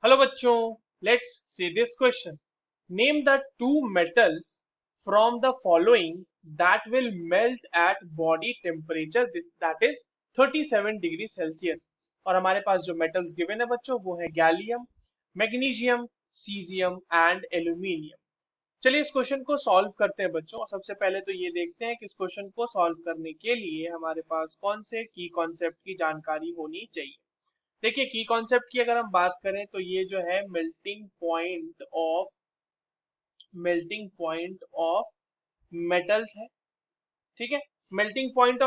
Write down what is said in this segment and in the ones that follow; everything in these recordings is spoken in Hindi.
हेलो बच्चों, let's see this question. Name the two metals from the following that will melt eight body temperature that is 37 degree Celsius. और हमारे पास जो मेटल्स गिवन है बच्चों वो है gallium, magnesium, caesium and aluminium. चलिए इस क्वेश्चन को सॉल्व करते हैं बच्चों. और सबसे पहले तो ये देखते हैं कि इस क्वेश्चन को सॉल्व करने के लिए हमारे पास कौन से की कॉन्सेप्ट की जानकारी होनी चाहिए. देखिए की कॉन्सेप्ट की अगर हम बात करें तो ये जो है मेल्टिंग पॉइंट ऑफ मेटल्स है. ठीक है. मेल्टिंग पॉइंट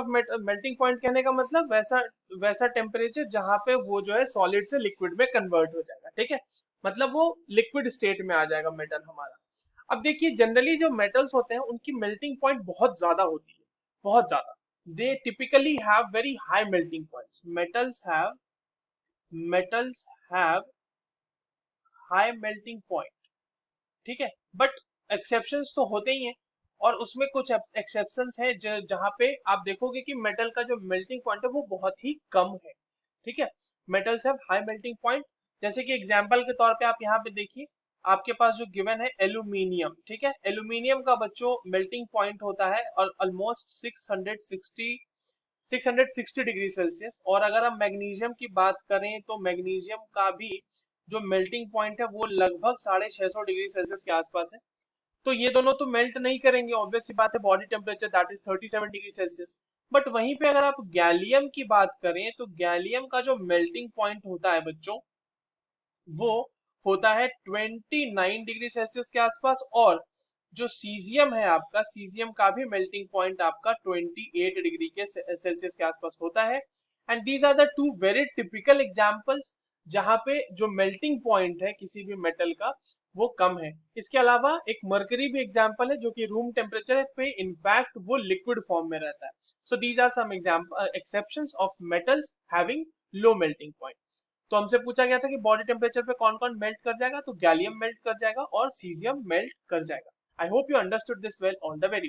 कहने का मतलब वैसा वैसा टेम्परेचर जहां पे वो जो है सॉलिड से लिक्विड में कन्वर्ट हो जाएगा. ठीक है. मतलब वो लिक्विड स्टेट में आ जाएगा मेटल हमारा. अब देखिए जनरली जो मेटल्स होते हैं उनकी मेल्टिंग पॉइंट बहुत ज्यादा होती है, बहुत ज्यादा. दे typically have very high melting points. Metals have high melting point. ठीक है. बट एक्सेप्शंस तो होते ही हैं. और उसमें कुछ एक्सेप्शंस हैं जहां पे आप देखोगे कि मेटल का जो मेल्टिंग पॉइंट है वो बहुत ही कम है. ठीक है. Metals have high melting point. जैसे कि एग्जांपल के तौर पे आप यहाँ पे देखिए, आपके पास जो गिवन है एल्यूमिनियम. ठीक है. एल्यूमिनियम का बच्चों मेल्टिंग पॉइंट होता है और ऑलमोस्ट 660 डिग्री सेल्सियस. और अगर हम मैग्नीशियम की बात करें तो मैग्नीशियम का भी जो मेल्टिंग पॉइंट है वो लगभग 650 डिग्री सेल्सियस के आसपास है. तो ये दोनों तो मेल्ट नहीं करेंगे, ऑब्वियस सी बात है. Body temperature that is 37 degree Celsius. But वहीं पे अगर आप गैलियम की बात करें तो गैलियम का जो मेल्टिंग पॉइंट होता है बच्चों वो होता है 29 डिग्री सेल्सियस के आसपास. और जो सीजियम है आपका, सीजियम का भी मेल्टिंग पॉइंट आपका 28 डिग्री के सेल्सियस के आसपास होता है. And these are the two very typical examples जहां पे जो मेल्टिंग पॉइंट है किसी भी मेटल का वो कम है. इसके अलावा एक मरकरी भी एग्जांपल है जो कि रूम टेम्परेचर पे इनफैक्ट वो लिक्विड फॉर्म में रहता है. So these are some example exceptions of metals having low melting point. तो हमसे पूछा गया था कि बॉडी टेम्परेचर पे कौन कौन मेल्ट कर जाएगा, तो गैलियम मेल्ट कर जाएगा और सीजियम मेल्ट कर जाएगा. I hope you understood this well. All the very